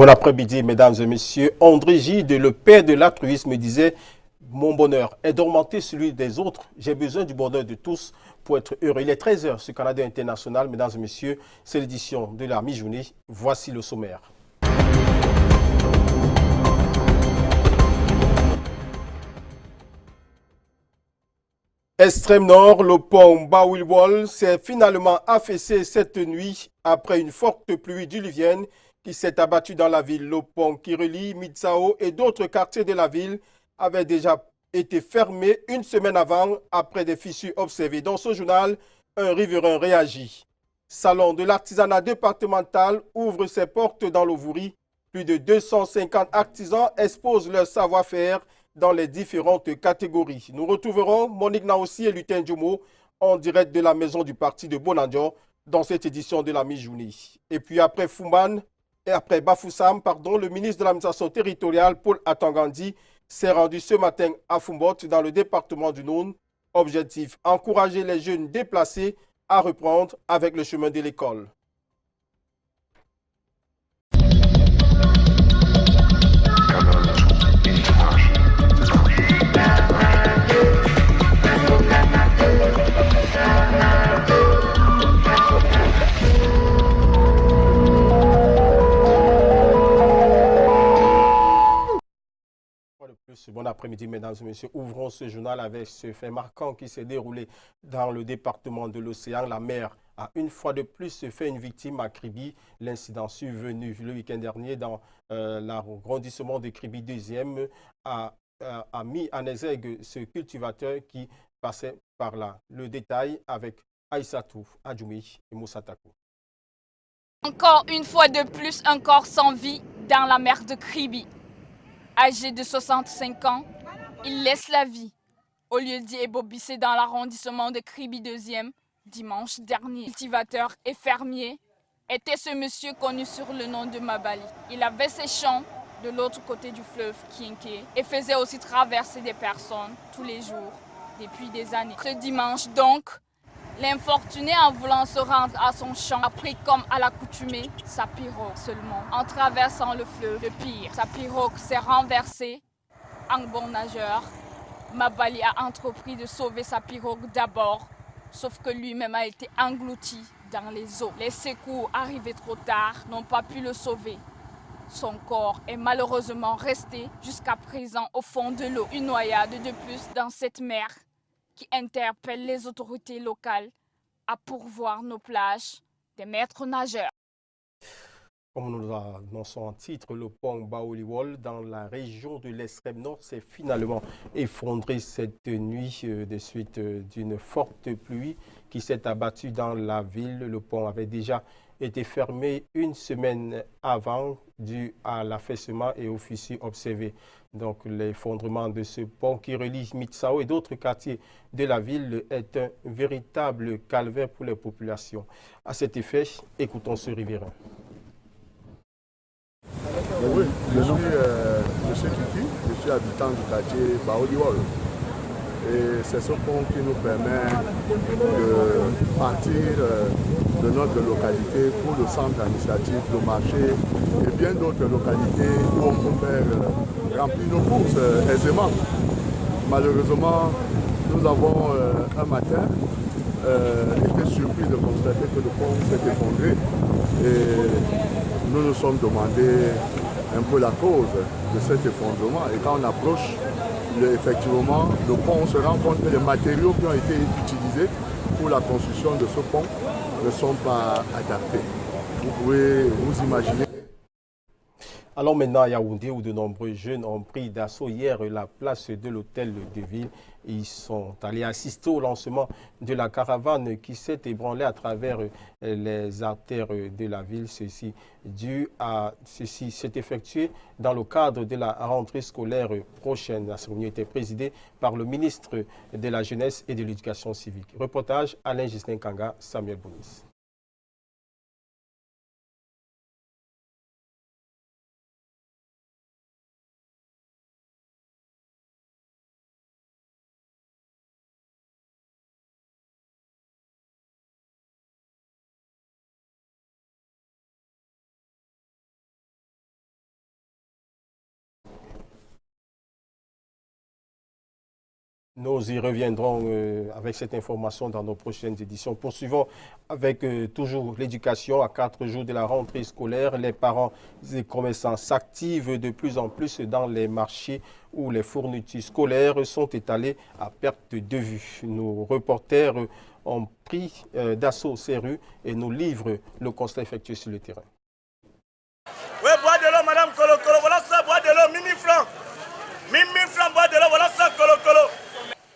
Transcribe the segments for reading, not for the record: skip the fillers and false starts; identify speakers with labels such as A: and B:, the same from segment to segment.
A: Bon après-midi, mesdames et messieurs. André Gide, le père de l'altruisme, disait: mon bonheur est d'augmenter celui des autres. J'ai besoin du bonheur de tous pour être heureux. Il est 13 heures sur Canada International. Mesdames et messieurs, c'est l'édition de la mi-journée. Voici le sommaire. Extrême Nord, le pont Bawilwol s'est finalement affaissé cette nuit après une forte pluie diluvienne qui s'est abattue dans la ville. Le pont qui relie Mitsao et d'autres quartiers de la ville avait déjà été fermé une semaine avant après des fissures observées. Dans ce journal, un riverain réagit. Salon de l'artisanat départemental ouvre ses portes dans l'Ovouri. Plus de 250 artisans exposent leur savoir-faire dans les différentes catégories. Nous retrouverons Monique Naossi et Lutin Djomo en direct de la maison du parti de Bonandio dans cette édition de la mi-journée. Et puis après Fouman et après Bafoussam, le ministre de l'administration territoriale, Paul Atangandi, s'est rendu ce matin à Fumbot dans le département du Noun. Objectif: encourager les jeunes déplacés à reprendre avec le chemin de l'école. Bon après-midi, mesdames et messieurs. Ouvrons ce journal avec ce fait marquant qui s'est déroulé dans le département de l'Océan. La mer a une fois de plus fait une victime à Kribi. L'incident survenu le week-end dernier dans l'arrondissement de Kribi 2e a mis en exergue ce cultivateur qui passait par là. Le détail avec Aïssatou Adjoumi et Moussatakou.
B: Encore une fois de plus, un corps sans vie dans la mer de Kribi. Âgé de 65 ans, il laisse la vie au lieu d'y ébobisser dans l'arrondissement de Kribi 2e dimanche dernier. Cultivateur et fermier était ce monsieur connu sur le nom de Mabali. Il avait ses champs de l'autre côté du fleuve Kienke et faisait aussi traverser des personnes tous les jours depuis des années. Ce dimanche donc, l'infortuné, en voulant se rendre à son champ, a pris comme à l'accoutumée sa pirogue seulement. En traversant le fleuve, le pire, sa pirogue s'est renversée. En bon nageur, Mabali a entrepris de sauver sa pirogue d'abord, sauf que lui-même a été englouti dans les eaux. Les secours, arrivés trop tard, n'ont pas pu le sauver. Son corps est malheureusement resté jusqu'à présent au fond de l'eau. Une noyade de plus dans cette mer qui interpelle les autorités locales à pourvoir nos plages des maîtres nageurs.
A: Comme nous l'annonçons en titre, le pont Bawilwol dans la région de l'extrême nord s'est finalement effondré cette nuit de suite d'une forte pluie qui s'est abattue dans la ville. Le pont avait déjà été fermé une semaine avant dû à l'affaissement et aux fissures observées. Donc l'effondrement de ce pont qui relie Mitsao et d'autres quartiers de la ville est un véritable calvaire pour les populations. À cet effet, écoutons ce riverain.
C: Oui, je suis M. Kiki, je suis habitant du quartier Bawilwol. Et c'est ce pont qui nous permet de partir de notre localité pour le centre administratif, le marché et bien d'autres localités où on peut faire remplir nos courses aisément. Malheureusement, nous avons un matin été surpris de constater que le pont s'est effondré et nous nous sommes demandé un peu la cause de cet effondrement. Et quand on approche, effectivement, le pont, on se rend compte que les matériaux qui ont été utilisés pour la construction de ce pont ne sont pas adaptés. Vous pouvez vous imaginer.
A: Alors maintenant à Yaoundé, où de nombreux jeunes ont pris d'assaut hier la place de l'hôtel de ville. Ils sont allés assister au lancement de la caravane qui s'est ébranlée à travers les artères de la ville. Ceci s'est effectué dans le cadre de la rentrée scolaire prochaine. La cérémonie était présidée par le ministre de la Jeunesse et de l'Éducation civique. Reportage Alain Gislain Kanga, Samuel Bonis. Nous y reviendrons avec cette information dans nos prochaines éditions. Poursuivons avec toujours l'éducation. À 4 jours de la rentrée scolaire, les parents et commerçants s'activent de plus en plus dans les marchés où les fournitures scolaires sont étalées à perte de vue. Nos reporters ont pris d'assaut ces rues et nous livrent le constat effectué sur le terrain.
D: Oui, bois de l'eau, madame Colo Colo, voilà ça, bois de l'eau, 1000 francs. 1000 francs, bois de l'eau, voilà ça, Colo Colo.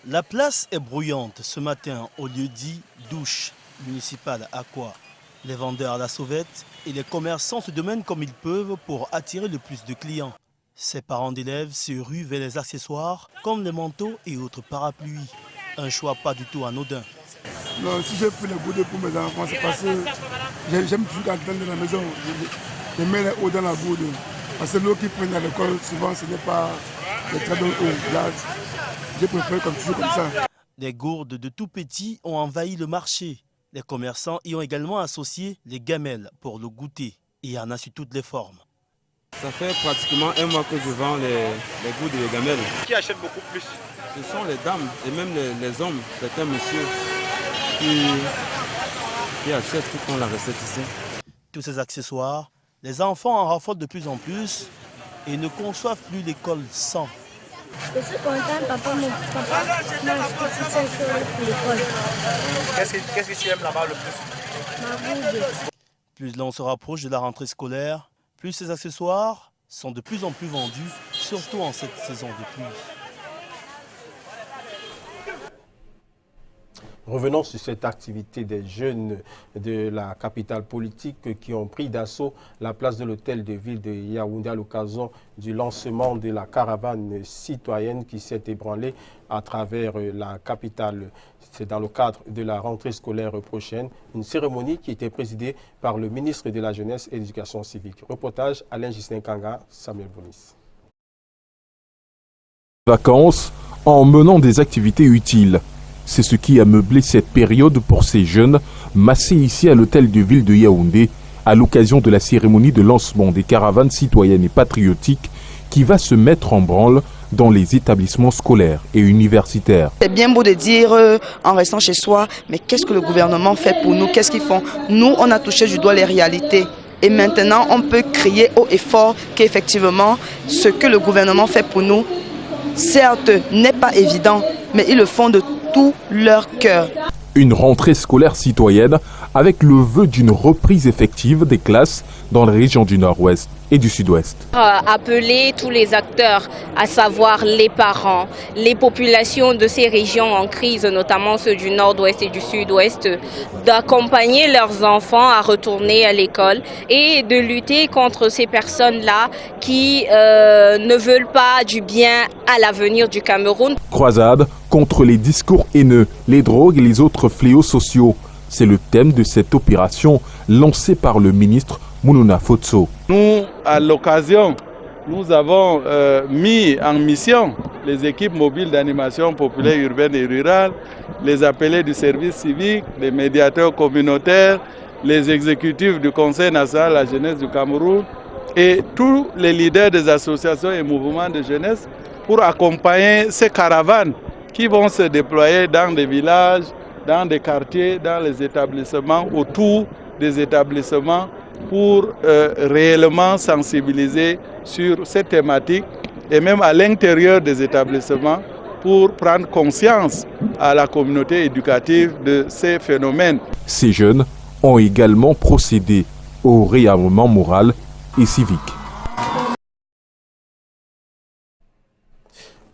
E: La place est bruyante ce matin au lieu dit douche municipale Aqua. Les vendeurs à la sauvette et les commerçants se demandent comme ils peuvent pour attirer le plus de clients. Ces parents d'élèves se ruent vers les accessoires comme les manteaux et autres parapluies. Un choix pas du tout anodin.
F: Non, si j'ai pris le goût pour mes enfants, c'est parce que j'aime toujours quand ils dans la maison. Je mets les eaux dans la gourde. Parce que l'eau qu'ils prennent à l'école, souvent ce n'est pas de très bonne eau. Là, je préfère comme toujours comme ça.
E: Les gourdes de tout petits ont envahi le marché. Les commerçants y ont également associé les gamelles pour le goûter. Et il y en a sur toutes les formes.
G: Ça fait pratiquement un mois que je vends les gourdes et les gamelles.
D: Qui achète beaucoup plus?
G: Ce sont les dames et même les hommes, certains messieurs qui achètent, qui font la recette ici.
E: Tous ces accessoires, les enfants en raffolent de plus en plus et ne conçoivent plus l'école sans.
H: Je suis contente, papa m'a acheté tout ça pour l'école.
D: Qu'est-ce que tu aimes là-bas le plus?
H: Ma gourde.
E: Plus l'on se rapproche de la rentrée scolaire, plus ces accessoires sont de plus en plus vendus, surtout en cette saison de pluie.
A: Revenons sur cette activité des jeunes de la capitale politique qui ont pris d'assaut la place de l'hôtel de ville de Yaoundé à l'occasion du lancement de la caravane citoyenne qui s'est ébranlée à travers la capitale. C'est dans le cadre de la rentrée scolaire prochaine, une cérémonie qui était présidée par le ministre de la Jeunesse et de l'Éducation civique. Reportage Alain Gislain Kanga, Samuel Bonis.
I: Vacances en menant des activités utiles. C'est ce qui a meublé cette période pour ces jeunes massés ici à l'hôtel de ville de Yaoundé à l'occasion de la cérémonie de lancement des caravanes citoyennes et patriotiques qui va se mettre en branle dans les établissements scolaires et universitaires.
J: C'est bien beau de dire en restant chez soi, mais qu'est-ce que le gouvernement fait pour nous? Qu'est-ce qu'ils font? Nous, on a touché du doigt les réalités. Et maintenant, on peut crier haut et fort qu'effectivement, ce que le gouvernement fait pour nous, certes, n'est pas évident, mais ils le font de tout leur cœur.
I: Une rentrée scolaire citoyenne avec le vœu d'une reprise effective des classes dans les régions du Nord-Ouest et du Sud-Ouest.
K: Appeler tous les acteurs, à savoir les parents, les populations de ces régions en crise, notamment ceux du Nord-Ouest et du Sud-Ouest, d'accompagner leurs enfants à retourner à l'école et de lutter contre ces personnes-là qui ne veulent pas du bien à l'avenir du Cameroun.
I: Croisade contre les discours haineux, les drogues et les autres fléaux sociaux. C'est le thème de cette opération lancée par le ministre Mounouna Fotso.
L: Nous, à l'occasion, nous avons mis en mission les équipes mobiles d'animation populaire urbaine et rurale, les appelés du service civique, les médiateurs communautaires, les exécutifs du Conseil national de la jeunesse du Cameroun et tous les leaders des associations et mouvements de jeunesse pour accompagner ces caravanes qui vont se déployer dans des villages, dans des quartiers, dans les établissements, autour des établissements pour réellement sensibiliser sur ces thématiques et même à l'intérieur des établissements pour prendre conscience à la communauté éducative de ces phénomènes.
I: Ces jeunes ont également procédé au réarmement moral et civique.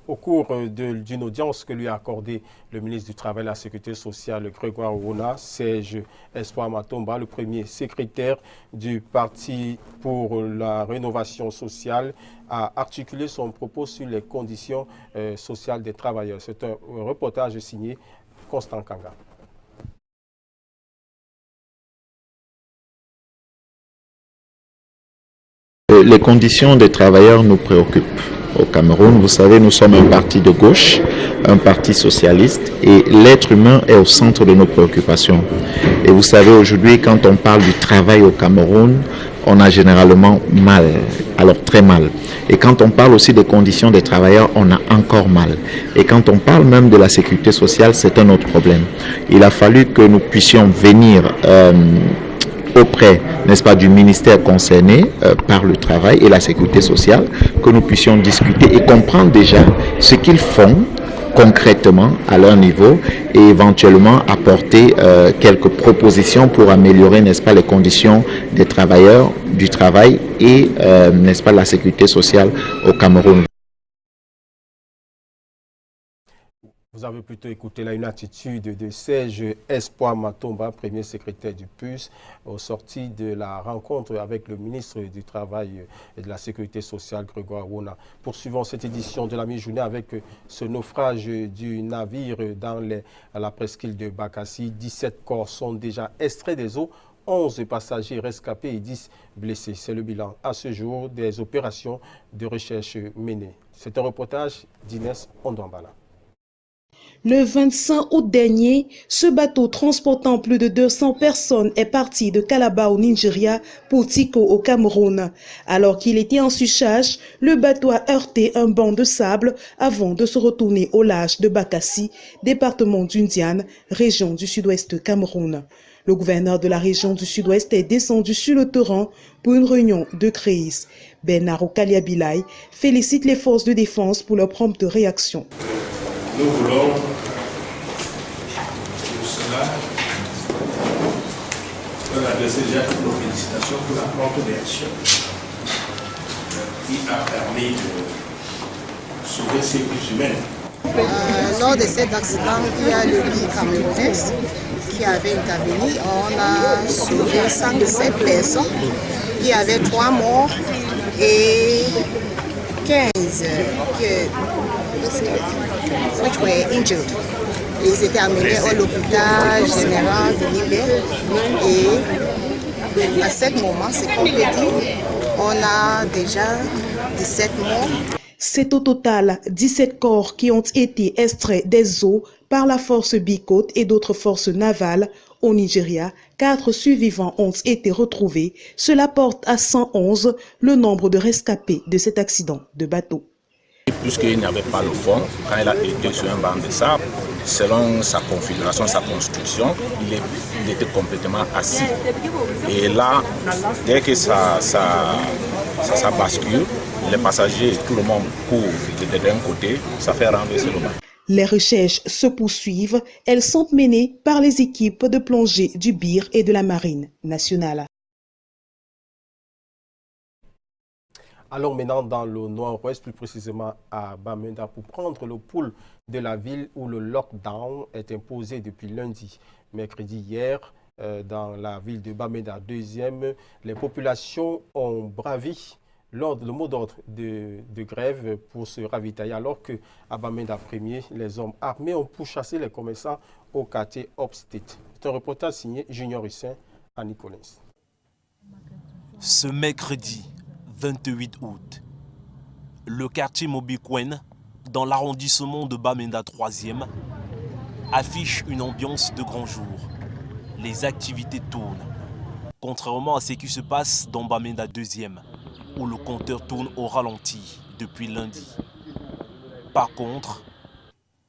A: Au cours d'une audience que lui a accordée le ministre du Travail et de la Sécurité sociale, Grégoire Ouna, Serge Espoir Matomba, le premier secrétaire du Parti pour la rénovation sociale, a articulé son propos sur les conditions sociales des travailleurs. C'est un reportage signé Constant Kanga.
M: Les conditions des travailleurs nous préoccupent. Au Cameroun, vous savez, nous sommes un parti de gauche, un parti socialiste, et l'être humain est au centre de nos préoccupations. Et vous savez, aujourd'hui, quand on parle du travail au Cameroun, on a généralement mal, alors très mal. Et quand on parle aussi des conditions des travailleurs, on a encore mal. Et quand on parle même de la sécurité sociale, c'est un autre problème. Il a fallu que nous puissions venir auprès, n'est-ce pas, du ministère concerné par le travail et la sécurité sociale, que nous puissions discuter et comprendre déjà ce qu'ils font concrètement à leur niveau et éventuellement apporter quelques propositions pour améliorer, n'est-ce pas, les conditions des travailleurs, du travail et, n'est-ce pas, la sécurité sociale au Cameroun.
A: Vous avez plutôt écouté là une attitude de Serge Espoir Matomba, premier secrétaire du PUS, au sorti de la rencontre avec le ministre du Travail et de la Sécurité sociale, Grégoire Wona. Poursuivons cette édition de la mi-journée avec ce naufrage du navire dans la presqu'île de Bakassi. 17 corps sont déjà extraits des eaux, 11 passagers rescapés et 10 blessés. C'est le bilan à ce jour des opérations de recherche menées. C'est un reportage d'Inès Ondambala.
N: Le 25 août dernier, ce bateau transportant plus de 200 personnes est parti de Calabar au Nigeria pour Tiko au Cameroun. Alors qu'il était en surcharge, le bateau a heurté un banc de sable avant de se retourner au large de Bakassi, département d'Undiane, région du sud-ouest Cameroun. Le gouverneur de la région du sud-ouest est descendu sur le torrent pour une réunion de crise. Bernard Okaliabilay félicite les forces de défense pour leur prompte réaction.
O: Nous voulons pour cela adresser déjà toutes nos félicitations pour la prompte réaction qui a permis de sauver ces vies humaines.
P: Lors de cet accident, il y a le BI camerounais qui avait intervenu. On a sauvé 107 personnes. Il y avait 3 morts et 15 which were injured. Ils étaient amenés à l'hôpital général de Libé et à ce moment, c'est qu'on peut dire, on a déjà 17 morts.
N: C'est au total 17 corps qui ont été extraits des eaux par la force Bicot et d'autres forces navales au Nigeria. 4 survivants ont été retrouvés. Cela porte à 111 le nombre de rescapés de cet accident de bateau.
Q: Puisqu'il n'y avait pas le fond, quand il a été sur un banc de sable, selon sa configuration, sa construction, il était complètement assis. Et là, dès que ça bascule, les passagers, tout le monde court d'un côté, ça fait renverser le bateau.
N: Les recherches se poursuivent. Elles sont menées par les équipes de plongée du BIR et de la Marine nationale.
A: Allons maintenant dans le nord-ouest, plus précisément à Bamenda, pour prendre le pouls de la ville où le lockdown est imposé depuis lundi. Mercredi hier, dans la ville de Bamenda 2e, les populations ont bravi le mot d'ordre de grève pour se ravitailler, alors qu'à Bamenda 1er, les hommes armés ont pourchassé les commerçants au quartier Upstate. C'est un reportage signé Junior Hussein à Nicolas.
E: Ce mercredi 28 août, le quartier Mobikwen, dans l'arrondissement de Bamenda 3e, affiche une ambiance de grand jour. Les activités tournent, contrairement à ce qui se passe dans Bamenda 2e, où le compteur tourne au ralenti depuis lundi. Par contre,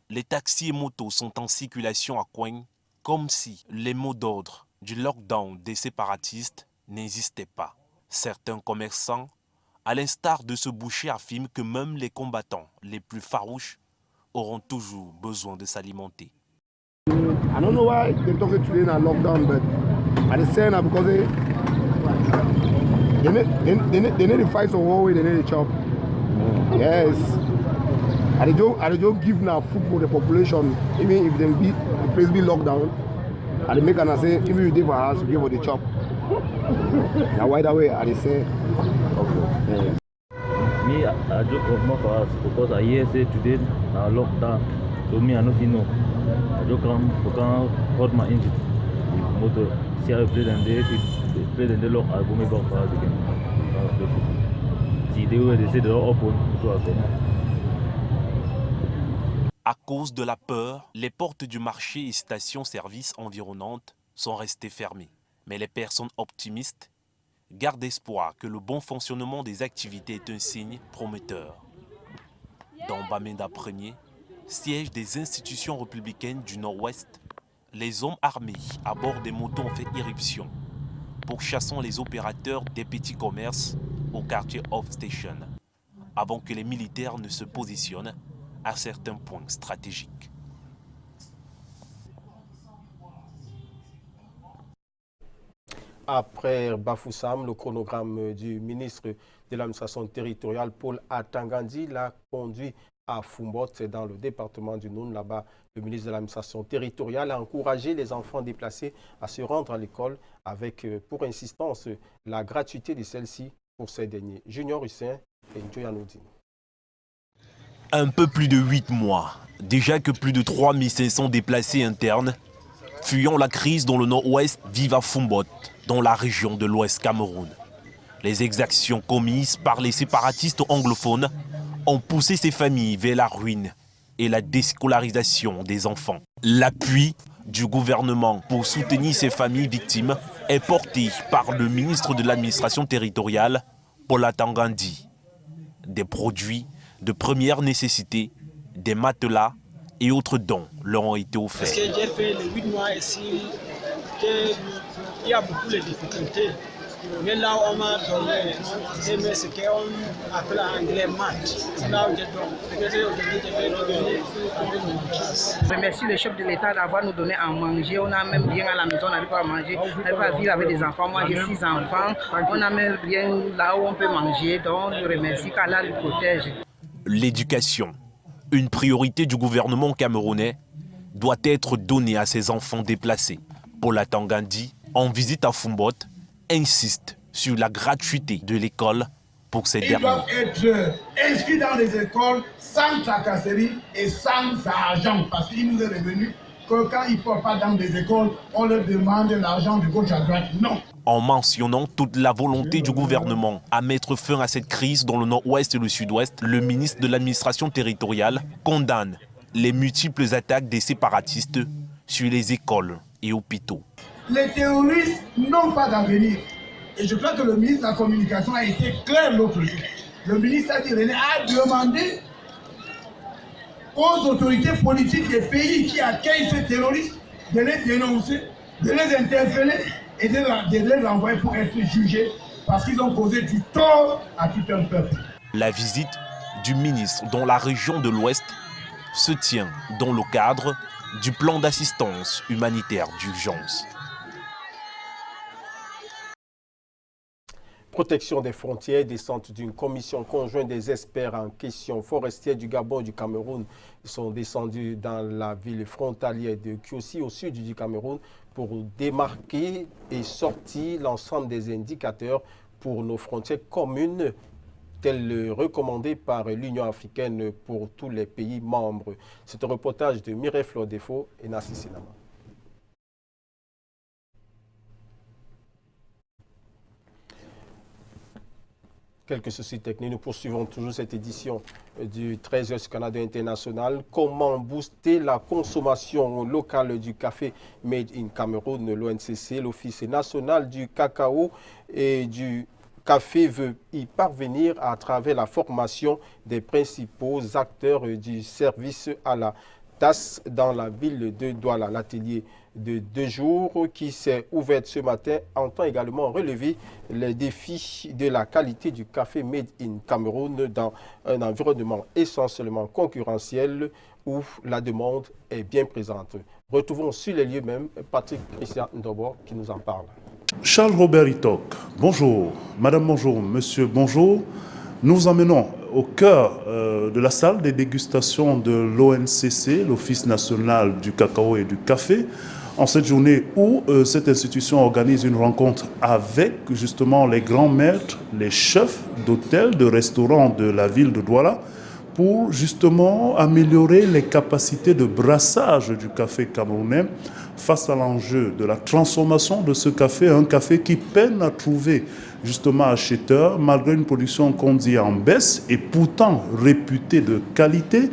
E: les taxis et motos sont en circulation à Kwen, comme si les mots d'ordre du lockdown des séparatistes n'existaient pas. Certains commerçants, à l'instar de ce boucher, affirment que même les combattants les plus farouches auront toujours besoin de s'alimenter.
F: I don't know why they talk today in a lockdown, but at the same time, because they need to fight some war way, they need to chop. Yes. And they don't give now food for the population, even if the place be locked down. And they make an say, even if you live a house, you give for the chop. Now why that way? And they say, okay.
R: Me, I joke of my house because I hear say today now lockdown. So me, I don't know. I joke on hold my engine. Motor, see I play them there. If play them there, lock, I go make up for us again. See, they say they're open.
E: À cause de la peur, les portes du marché et stations-service environnantes sont restées fermées. Mais les personnes optimistes
S: garde espoir que le bon fonctionnement des activités est un signe prometteur. Dans Bamenda 1er, siège des institutions républicaines du Nord-Ouest, les hommes armés à bord des motos ont fait irruption, pourchassant les opérateurs des petits commerces au quartier Off-Station, avant que les militaires ne se positionnent à certains points stratégiques.
A: Après Bafoussam, le chronogramme du ministre de l'administration territoriale, Paul Atangandi, l'a conduit à Fumbot, c'est dans le département du Noun. Là-bas, le ministre de l'administration territoriale a encouragé les enfants déplacés à se rendre à l'école avec, pour insistance, la gratuité de celle-ci pour ces derniers. Junior Hussein et Njoyanoudine.
S: Un peu plus de 8 mois, déjà que plus de 3500 déplacés internes, fuyant la crise dans le nord-ouest, vivent à Fumbot, dans la région de l'ouest Cameroun. Les exactions commises par les séparatistes anglophones ont poussé ces familles vers la ruine et la déscolarisation des enfants. L'appui du gouvernement pour soutenir ces familles victimes est porté par le ministre de l'administration territoriale, Paul Atangandi. Des produits de première nécessité, des matelas et autres dons leur ont été offerts.
T: Parce que j'ai fait les 8 mois ici, il y a beaucoup de difficultés. Mais là, on m'a donné ce qu'on appelle en anglais maths. C'est là où j'ai donné. Peut-être aujourd'hui, je vais revenir avec mon classe.
J: Je remercie le chef de l'État d'avoir nous donné à manger. On a même bien à la maison, on n'arrive pas à manger. On n'arrive pas à vivre avec des enfants. Moi, j'ai 6 enfants. On a même bien là où on peut manger. Donc, je remercie qu'Allah le protège.
S: L'éducation, une priorité du gouvernement camerounais, doit être donnée à ces enfants déplacés. Paul Atangandi, en visite à Fumbot, insiste sur la gratuité de l'école pour ces derniers.
U: Ils doivent être inscrits dans les écoles sans tracasserie et sans argent, parce qu'il nous est revenu que quand ils ne peuvent pas dans des écoles, on leur demande l'argent de gauche à droite. Non.
S: En mentionnant toute la volonté du gouvernement à mettre fin à cette crise dans le nord-ouest et le sud-ouest, le ministre de l'administration territoriale condamne les multiples attaques des séparatistes sur les écoles et hôpitaux.
U: Les terroristes n'ont pas d'avenir. Et je crois que le ministre de la Communication a été clair l'autre jour. Le ministre a demandé aux autorités politiques des pays qui accueillent ces terroristes de les dénoncer, de les interpeller et de les renvoyer pour être jugés parce qu'ils ont causé du tort à tout un peuple.
S: La visite du ministre dans la région de l'Ouest se tient dans le cadre du plan d'assistance humanitaire d'urgence.
A: Protection des frontières, descente d'une commission conjointe des experts en questions forestières du Gabon et du Cameroun. Ils sont descendus dans la ville frontalière de Kiossi, au sud du Cameroun, pour démarquer et sortir l'ensemble des indicateurs pour nos frontières communes, telles recommandées par l'Union africaine pour tous les pays membres. C'est un reportage de Mireille Flodefo et Nassi Sinama. Quelques soucis techniques, nous poursuivons toujours cette édition du 13h Canada International. Comment booster la consommation locale du café Made in Cameroun? L'ONCC, l'Office national du cacao et du café, veut y parvenir à travers la formation des principaux acteurs du service à la tasse dans la ville de Douala. L'atelier de 2 jours qui s'est ouvert ce matin entend également relever les défis de la qualité du café Made in Cameroun dans un environnement essentiellement concurrentiel où la demande est bien présente. Retrouvons sur les lieux même Patrick Christian Ndobo qui nous en parle.
V: Charles Robert Itok, bonjour. Madame, bonjour. Monsieur, bonjour. Nous vous emmenons au cœur de la salle des dégustations de l'ONCC, l'Office national du cacao et du café, en cette journée où cette institution organise une rencontre avec justement les grands maîtres, les chefs d'hôtels, de restaurants de la ville de Douala, pour justement améliorer les capacités de brassage du café camerounais face à l'enjeu de la transformation de ce café, un café qui peine à trouver justement acheteur, malgré une production qu'on dit en baisse et pourtant réputée de qualité.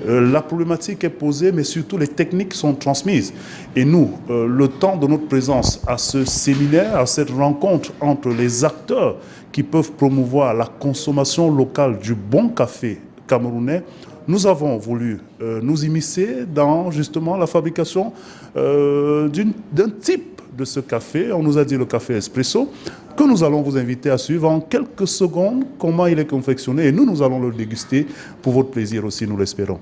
V: La problématique est posée, mais surtout les techniques sont transmises. Et nous, le temps de notre présence à ce séminaire, à cette rencontre entre les acteurs qui peuvent promouvoir la consommation locale du bon café camerounais, nous avons voulu nous immiscer dans justement la fabrication d'un type de ce café. On nous a dit le café espresso, que nous allons vous inviter à suivre en quelques secondes comment il est confectionné. Et nous allons le déguster pour votre plaisir aussi, nous l'espérons.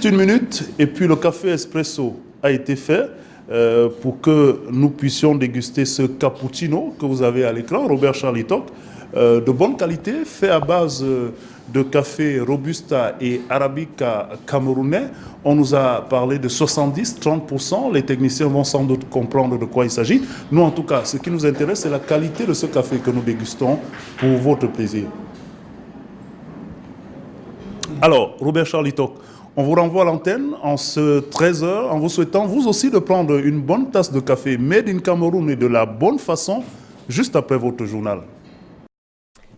V: Une minute et puis le café espresso a été fait pour que nous puissions déguster ce cappuccino que vous avez à l'écran, Robert Charlitok, de bonne qualité, fait à base de café Robusta et Arabica camerounais. On nous a parlé de 70-30%. Les techniciens vont sans doute comprendre de quoi il s'agit. Nous, en tout cas, ce qui nous intéresse, c'est la qualité de ce café que nous dégustons pour votre plaisir. Alors, Robert Charlitok, on vous renvoie à l'antenne en ce 13h en vous souhaitant vous aussi de prendre une bonne tasse de café made in Cameroun et de la bonne façon juste après votre journal.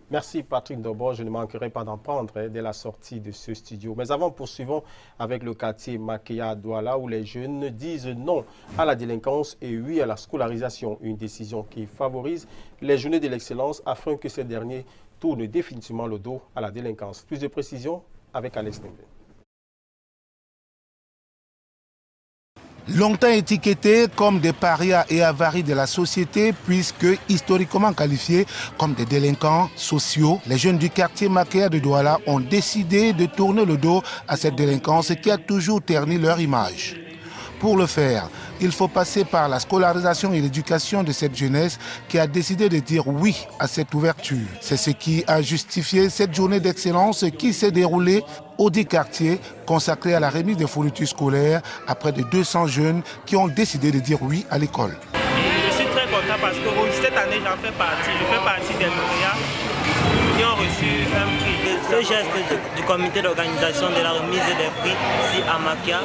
A: Merci Patrick Dobor, je ne manquerai pas d'en prendre dès la sortie de ce studio. Mais avant, poursuivons avec le quartier Makéa Douala où les jeunes disent non à la délinquance et oui à la scolarisation. Une décision qui favorise les journées de l'excellence afin que ces derniers tournent définitivement le dos à la délinquance. Plus de précisions avec Alex Nembe.
B: Longtemps étiquetés comme des parias et avaries de la société, puisque historiquement qualifiés comme des délinquants sociaux, les jeunes du quartier Makéa de Douala ont décidé de tourner le dos à cette délinquance qui a toujours terni leur image. Pour le faire, il faut passer par la scolarisation et l'éducation de cette jeunesse qui a décidé de dire oui à cette ouverture. C'est ce qui a justifié cette journée d'excellence qui s'est déroulée au dit quartier consacré à la remise des fournitures scolaires à près de 200 jeunes qui ont décidé de dire oui à l'école.
C: Je suis très content parce que cette année j'en fais partie. Je fais partie des lauréats qui ont reçu un prix.
W: Ce geste du comité d'organisation de la remise des prix ici à Makéa,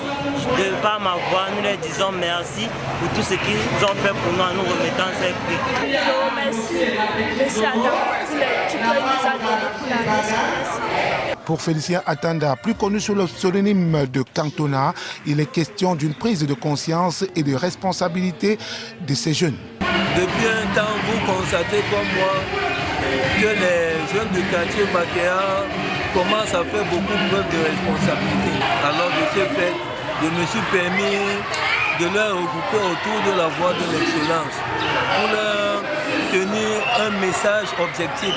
W: de par ma voix, nous leur disons merci pour tout ce qu'ils ont fait pour nous en nous remettant ces prix.
H: Je remercie M. Adam pour les tutos qu'il nous a donnés pour la remise.
B: Pour Félicien Atanda, plus connu sous le pseudonyme de Cantona, il est question d'une prise de conscience et de responsabilité de ces jeunes.
X: Depuis un temps, vous constatez comme moi que les jeunes du quartier Makéa commencent à faire beaucoup preuve de responsabilité. Alors de ce fait, je me suis permis de leur regrouper autour de la voie de l'excellence pour leur tenir un message objectif,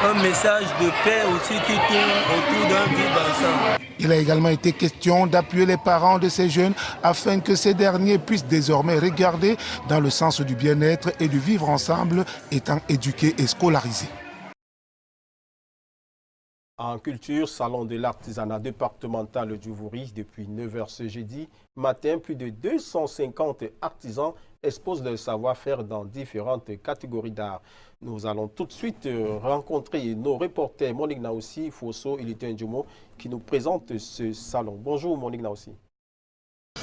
X: un message de paix aussi qui tourne autour d'un vivre ensemble.
B: Il a également été question d'appuyer les parents de ces jeunes afin que ces derniers puissent désormais regarder dans le sens du bien-être et du vivre ensemble, étant éduqués et scolarisés.
A: En culture, salon de l'artisanat départemental du Vouri, depuis 9h ce jeudi matin, plus de 250 artisans exposent leur savoir-faire dans différentes catégories d'art. Nous allons tout de suite rencontrer nos reporters Monique Naoussi, Fosso et Lito Ndjomo qui nous présentent ce salon. Bonjour Monique Naoussi.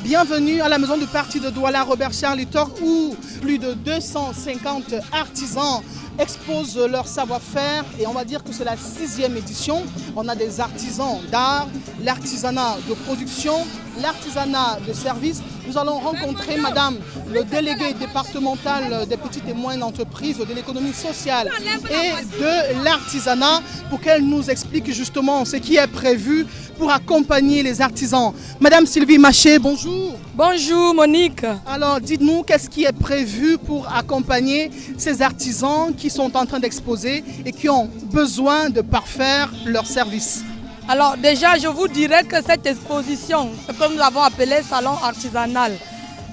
Y: Bienvenue à la maison du parti de Douala Robert Charlitok où plus de 250 artisans exposent leur savoir-faire et on va dire que c'est la 6e édition. On a des artisans d'art, l'artisanat de production, l'artisanat de service. Nous allons rencontrer madame le délégué départemental des petites et moyennes entreprises, de l'économie sociale et de l'artisanat pour qu'elle nous explique justement ce qui est prévu pour accompagner les artisans. Madame Sylvie Maché, bonjour.
Z: Bonjour Monique.
Y: Alors dites-nous qu'est-ce qui est prévu pour accompagner ces artisans qui sont en train d'exposer et qui ont besoin de parfaire leur service.
D: Alors déjà, je vous dirais que cette exposition, ce que nous avons appelé salon artisanal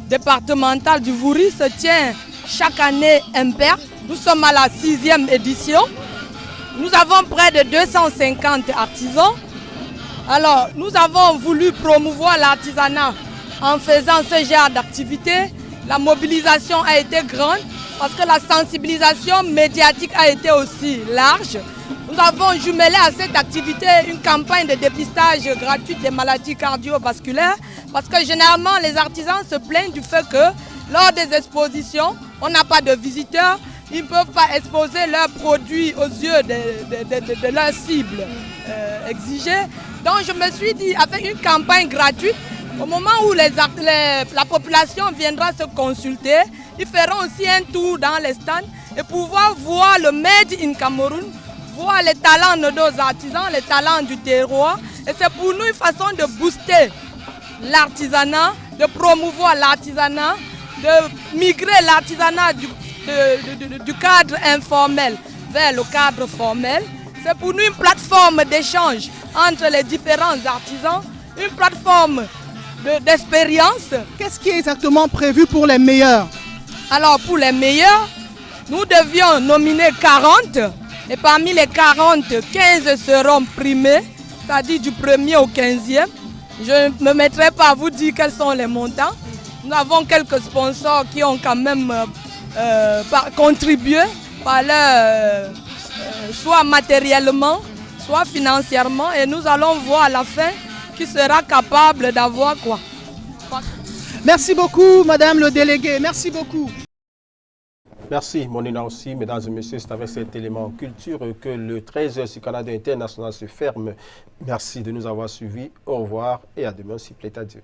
D: départemental du Vouri, se tient chaque année impair. Nous sommes à la 6e édition. Nous avons près de 250 artisans. Alors, nous avons voulu promouvoir l'artisanat en faisant ce genre d'activité. La mobilisation a été grande parce que la sensibilisation médiatique a été aussi large. Nous avons jumelé à cette activité une campagne de dépistage gratuite des maladies cardiovasculaires parce que généralement les artisans se plaignent du fait que lors des expositions, on n'a pas de visiteurs, ils ne peuvent pas exposer leurs produits aux yeux de leur cible exigée. Donc je me suis dit, avec une campagne gratuite, au moment où la population viendra se consulter, ils feront aussi un tour dans les stands et pouvoir voir le Made in Cameroun, voir les talents de nos artisans, les talents du terroir. Et c'est pour nous une façon de booster l'artisanat, de promouvoir l'artisanat, de migrer l'artisanat du cadre informel vers le cadre formel. C'est pour nous une plateforme d'échange entre les différents artisans, une plateforme d'expérience.
Y: Qu'est-ce qui est exactement prévu pour les meilleurs?
D: Alors pour les meilleurs, nous devions nominer 40 et parmi les 40, 15 seront primés, c'est-à-dire du 1er au 15e. Je ne me mettrai pas à vous dire quels sont les montants. Nous avons quelques sponsors qui ont quand même contribué par leur, soit matériellement, soit financièrement, et nous allons voir à la fin qui sera capable d'avoir quoi.
Y: Merci beaucoup, Madame le délégué. Merci beaucoup.
A: Merci, Monina aussi. Mesdames et messieurs, c'est avec cet élément culture que le 13h sur Canada International se ferme. Merci de nous avoir suivis. Au revoir et à demain, s'il plaît à Dieu.